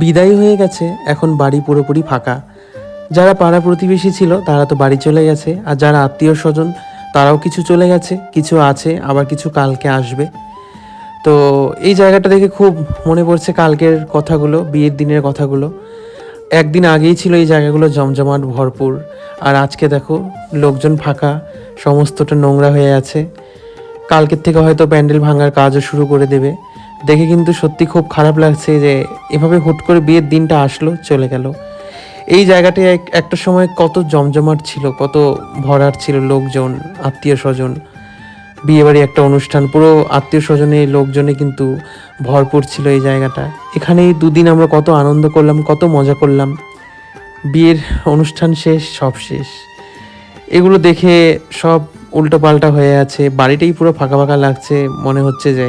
বিদায় হয়ে গেছে, এখন বাড়ি পুরোপুরি ফাঁকা। যারা পাড়া প্রতিবেশী ছিল তারা তো বাড়ি চলে গেছে, আর যারা আত্মীয় স্বজন তারাও কিছু চলে গেছে, কিছু আছে, আবার কিছু কালকে আসবে। তো এই জায়গাটা দেখে খুব মনে পড়ছে কালকের কথাগুলো, বিয়ের দিনের কথাগুলো। একদিন আগেই ছিল এই জায়গাগুলো জমজমাট ভরপুর, আর আজকে দেখো লোকজন ফাঁকা, সমস্তটা নোংরা হয়ে আছে। কালকের থেকে হয়তো প্যান্ডেল ভাঙার কাজও শুরু করে দেবে। দেখে কিন্তু সত্যি খুব খারাপ লাগছে যে এভাবে হুট করে বিয়ের দিনটা আসলো, চলে গেল। এই জায়গাটায় একটা সময় কত জমজমাট ছিল, কত ভরাট ছিল লোকজন, আত্মীয় স্বজন। বিয়েবাড়ি একটা অনুষ্ঠান, পুরো আত্মীয় স্বজনের লোকজনে কিন্তু ভরপুর ছিল এই জায়গাটা। এখানেই দুদিন আমরা কত আনন্দ করলাম, কত মজা করলাম। বিয়ের অনুষ্ঠান শেষ, সব শেষ। এগুলো দেখে সব উল্টোপাল্টা হয়ে আছে, বাড়িটাই পুরো ফাঁকা ফাঁকা লাগছে। মনে হচ্ছে যে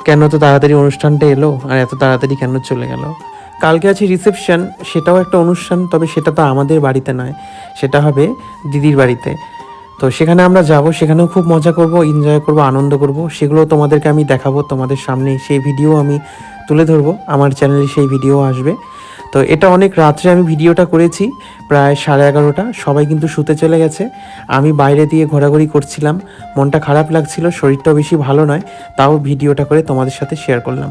কেন তো তাড়াতাড়ি অনুষ্ঠানটা এলো, আর এত তাড়াতাড়ি কেন চলে গেল। কালকে আছে রিসেপশন, সেটাও একটা অনুষ্ঠান, তবে সেটা তো আমাদের বাড়িতে নয়, সেটা হবে দিদির বাড়িতে। তো সেখানে আমরা যাব, সেখানেও খুব মজা করব, এনজয় করব, আনন্দ করব। সেগুলো তোমাদেরকে আমি দেখাবো তোমাদের সামনে, সেই ভিডিও আমি তুলে ধরবো, আমার চ্যানেলে সেই ভিডিও আসবে। তো এটা অনেক রাত্রে আমি ভিডিওটা করেছি, প্রায় 11:30। সবাই কিন্তু শুতে চলে গেছে। আমি বাইরে দিয়ে ঘোরাঘুরি করছিলাম, মনটা খারাপ লাগছিল, শরীরটাও বেশি ভালো নয়, তাও ভিডিওটা করে তোমাদের সাথে শেয়ার করলাম।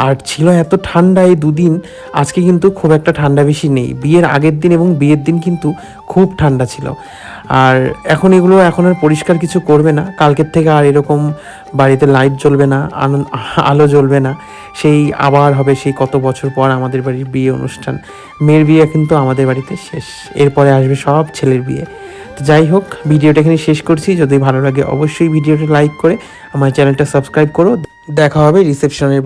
আর ছিল এত ঠান্ডা এই দুদিন, আজকে কিন্তু খুব একটা ঠান্ডা বেশি নেই। বিয়ের আগের দিন এবং বিয়ের দিন কিন্তু খুব ঠান্ডা ছিল। আর এখন এগুলো এখন আর পরিষ্কার কিছু করবে না, কালকের থেকে আর এরকম বাড়িতে লাইট জ্বলবে না, আলো জ্বলবে না। সেই আবার হবে সেই কত বছর পর আমাদের বাড়ির বিয়ে অনুষ্ঠান। মেয়ের বিয়ে কিন্তু আমাদের বাড়িতে শেষ, এরপরে আসবে সব ছেলের বিয়ে। তো যাই হোক, ভিডিওটা এখানে শেষ করছি। যদি ভালো লাগে অবশ্যই ভিডিওটা লাইক করে আমার চ্যানেলটা সাবস্ক্রাইব করো। দেখা হবে রিসেপশনের